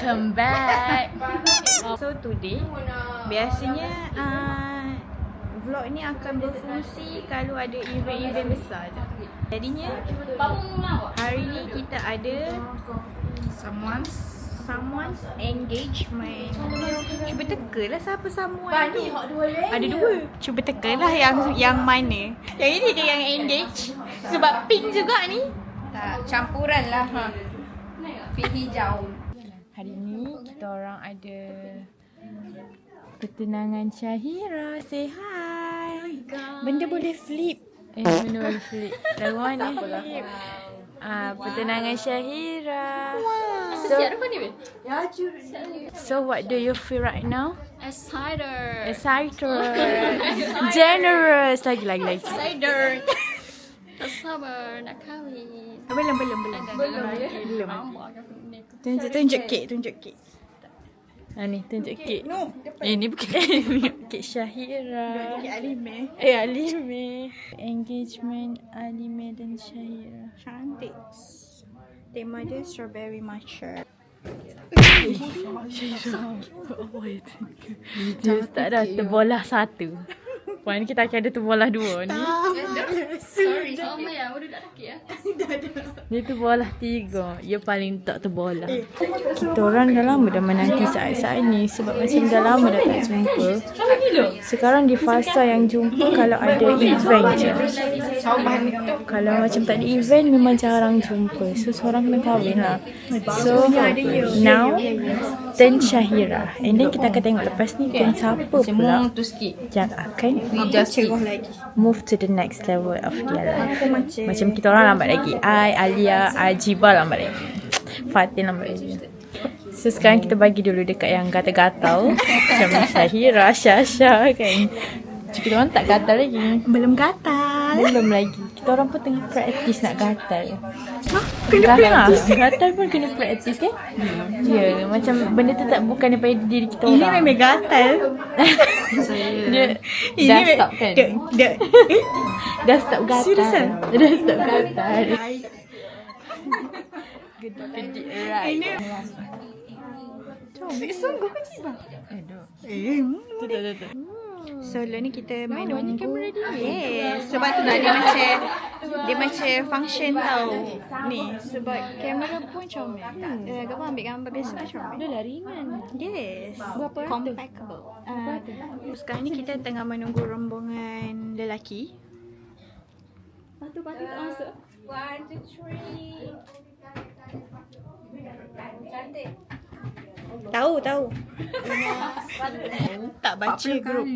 Welcome back. So today, biasanya vlog ni akan berfungsi kalau ada event-event besar je. Jadinya hari ni kita ada someone's engagement. Cuba teka lah siapa someone tu. Ada dua. Cuba teka lah yang mana. Yang ini ke yang engage? Sebab pink juga ni. Tak, campuran lah. Pink hijau. Hari ni kita orang ada pertunangan Syahira. Say hi. Benda boleh flip. Benda boleh flip. Lagu mana flip? Pertunangan Syahira. So what do you feel right now? Excited. Generous. Lagi. Excited. Tak sabar nak kahwin. Belum. Tunjuk kek. Ni tunjuk kek. No, Ni bukan kek Syahira. kek Alime. Alime. Engagement Alime dan Syahira. Cantik. Tema dia strawberry matcha. Dia tak ada terbolah satu. Puan kita akan ada terbolah dua ni. Sorry, sama ya. Udah tak sakit ya? Dia terbolah tiga. Dia paling tak terbolah. Kita orang dah lama dah menanti saat-saat ni. Sebab macam dah lama dah tak jumpa. Sekarang di fasa yang jumpa kalau ada event je. Kalau macam tak ada event memang jarang jumpa. So seorang kena kahwin lah. So now turn Syahira. And then kita akan tengok lepas ni turn siapa pula yang akan move to the next level of their life. Macam kita orang lambat lagi. Alia, Jiba lambat lagi. Fatin lambat lagi. So sekarang kita bagi dulu dekat yang gatal-gatal. Macam Syahira, Syasha kan. Kita orang tak gatal lagi. Belum gatal. Belum lagi. Kita orang pun tengah praktis nak gatal. Kena praktis. Gatal pun kena praktis kan? Ya, macam benda tu tak bukan daripada diri kita orang. Ini memang gatal. Dia dah stop kan? Dah stop gatal. Seriusan? Dah stop gatal. Gedik right. Sungguh kecil bang. Betul. So ni kita main nunggu. Yes. Sebab tu lah dia macam function tau. Ni sebab kamera pun comel. Gambar ambil gambar biasa comel. Dia lah ringan. Yes. Berapa ratus? Compactable. Sekarang ni kita tengah menunggu rombongan lelaki. Patu tak masuk. 1, 2, 3. Cantik. Tahu. Tak baca 40 grup.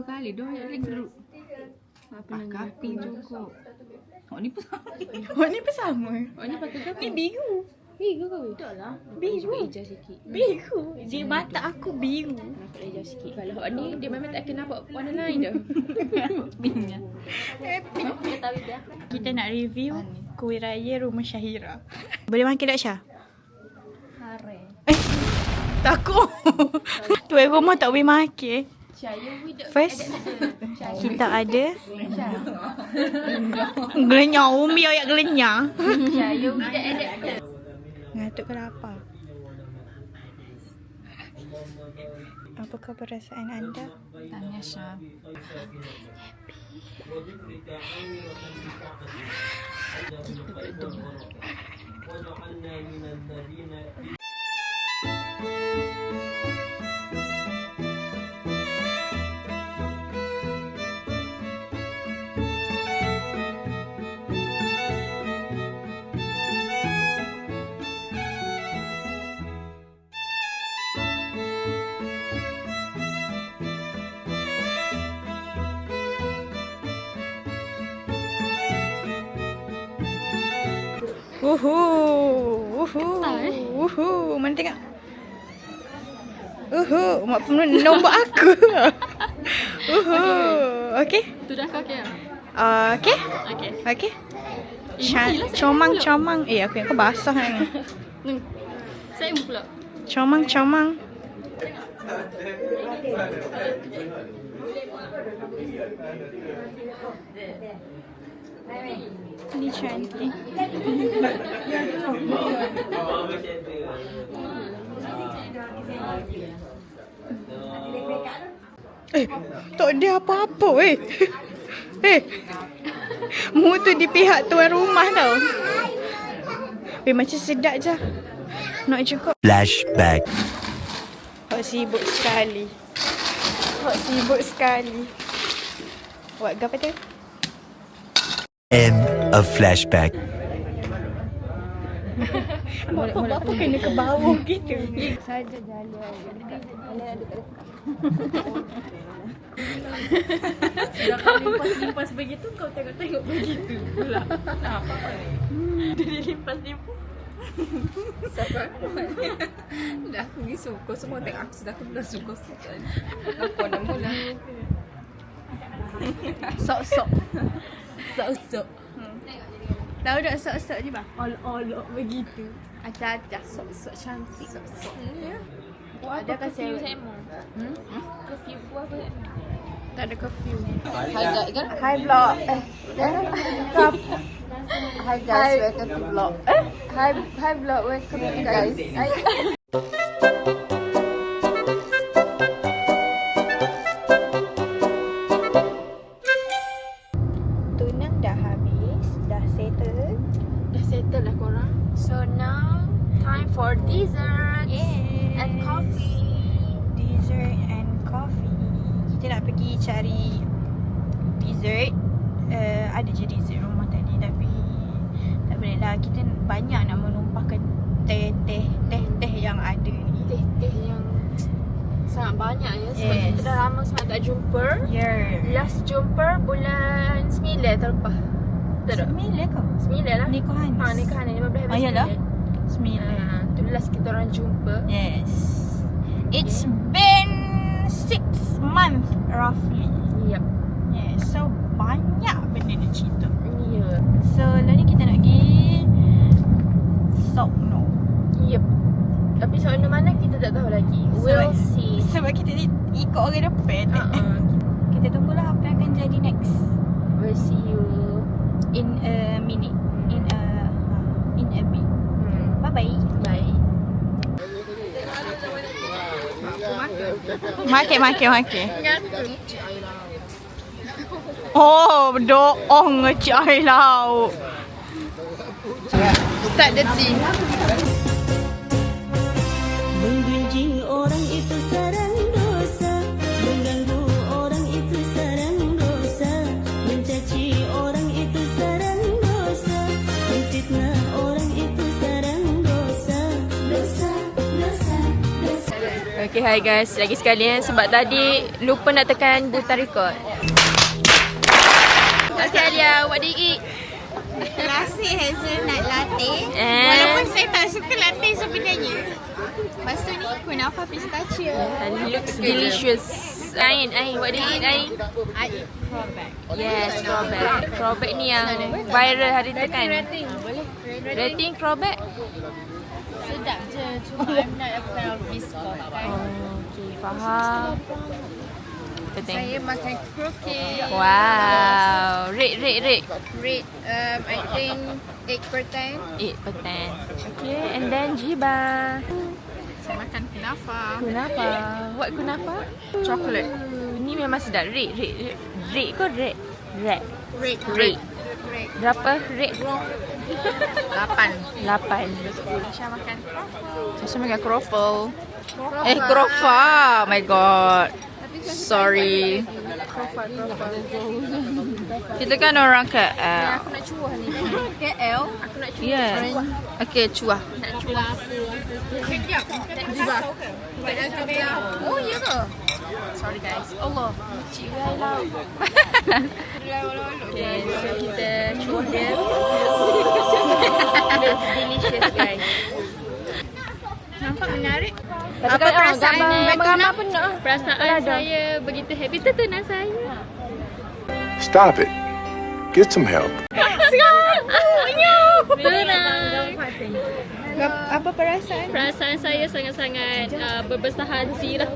kali. Dia ada grup. Apa nama? Pink cukup. Ni pun sama. Ni pakai apa? Ni biru. Biru ke? Tak lah. Biru. Hijau sikit. Biru. Di mata aku biru. Nampak hijau sikit. Kalau ni dia memang tak akan nampak warna lain dah. Pinknya. Kita nak review kuih raya rumah Syahira. Boleh makan tak Syah? Hare. Takut. Tuan rumah tak boleh makan. First, kita ada gelenyar. Umi ayat gelenyar. Ngatuk ke lapar? Apakah perasaan anda? Tanya Syah. Kita berdoa. Mana tengok? Mak penuh nombor aku. Okay. Tu dah kau okey. Okay. Okey. Comang. Aku yang kau basah ni. Saya pula. Comang. Ni cantik. Tak ada apa-apa Mu tu di pihak tuan rumah tau. Macam sedap je. Nak cukup. Flashback. Awak sibuk sekali. Buat apa tu? End of flashback. Apa kena ke bawah gitu? Saja jalan. Dah kau limpas begitu, kau tengok begitu pula. Apa ni? Dia limpas-limpas. Siapa aku? Dah aku pergi suka semua tengok aku sudah aku dah suka sekali. Apa nak mula? Sok-sok. Tahu tak sok-sok je bang? Olok-olok begitu. Acah-acah sok-sok cantik. Sok-sok. Ya. Ada kasi Semo. curfew buah apa? Tak ada curfew. Hai kan? Hi vlog. Hi guys, welcome to vlog. Hi vlog, welcome to guys. Tunang dah habis, dah settle. Dah settle lah korang. So now time for dessert and coffee. Dessert and coffee. Kita nak pergi cari dessert. Ada je dessert rumah tadi tapi tak boleh lah. Kita banyak nak menumpahkan teh yang ada ni. Teh yang sangat banyak ya sebab Yes. kita dah lama sangat tak jumpa. Yeah. Last jumpa bulan 9 terlepas. Tak tak? 9 kau? 9 lah. Nikahan. Nikahan ni 15 hari. Yalah. 9. Tu last kita orang jumpa. Yes. It's been 6 months roughly. Yep. Yes. So banyak benda dia cerita. Ya. So lah ni kita nak pergi Sokno. Yep. Tapi soal mana kita tak tahu lagi. We'll see. Sebab kita ikut orang depan. Kita tunggulah apa yang akan jadi next. We'll see you. In a minute. In a bit. Bye bye. Bye. Makan. Oh, doong ngecik air laut. Start the tea. Menggunjing orang itu sarang dosa, mengganggu orang itu sarang dosa, mencaci orang itu sarang dosa, menfitnah orang itu sarang dosa. Okay, hi guys. Lagi sekali sebab tadi lupa nak tekan butang record. Okay Alia, what do you eat? Nasi hazelnut latte. Walaupun saya tak suka latte sebenarnya. Lepas tu ni kunafa pistachio. Looks delicious. Ain, what do you eat, Ain? I eat crawback. Yes, crawback. Crawback ni yang viral hari tu kan? Boleh. Rating crawback? Sedap je. Cuma I'm not a fan of biscuit. Okay, faham. Saya makan croquette. Wow. Rate. Rate, I think 8 per 10. 8 per 10. Okay, and then jiba. Saya makan kunafa. Kunafa. What kunafa? Chocolate. Ni memang sedap. Rate ke rate? Rate. Berapa rate? 8. 8. Saya makan croffle. Saya makan croffle. Crofa. Oh my god. Sorry. Kita kan orang KL. Aku nak cuah ni. KL. Aku nak cuah. Yeah. Okay, cuah. Nak cuah. Kejap. Oh, ya ke? Sorry guys. Allah. Cik Rai laut. Okay, so kita cuah dia. It's delicious guys. Nampak menarik. Apa perasaan gambar penuh? Perasaan saya begitu happy. Tertenang saya. Stop it. Get some help. Tenang. Apa perasaan? Perasaan saya sangat-sangat berbesar hati lah.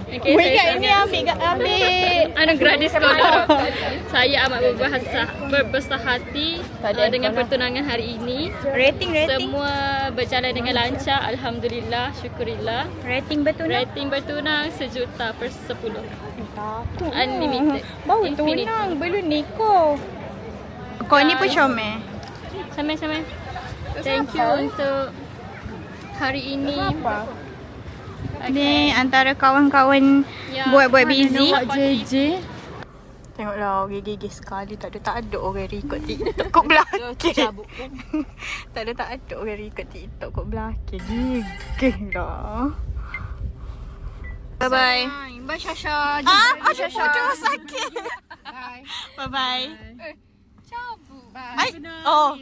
Okay, ini ambil anugerah di sekolah. Saya amat berbesar hati dengan pertunangan hari ini. Rating. Semua berjalan dengan lancar. Alhamdulillah, syukurillah. Rating bertunang. Rating bertunang 1,000/10. Unlimited. Baru Infinity. tunang, belum nikah. Kau ni pun comel. Sama-sama. Thank you untuk hari ini. Ni antara kawan-kawan Ya, buat busy. Nampak JJ. Tengoklah gigi sekali. Tak ada orang record TikTok kat belakang. Tak ada orang record TikTok kat belakang. Gigih lah. Bye-bye. Bye Shasha. Aduh bodoh sakit. Bye-bye. Cabut. Ay, oh.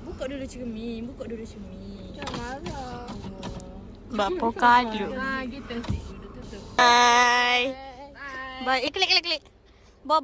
Buka dulu cermin. Bapa kalu. Gitu sih. Bye. Bye. Klik. Bo.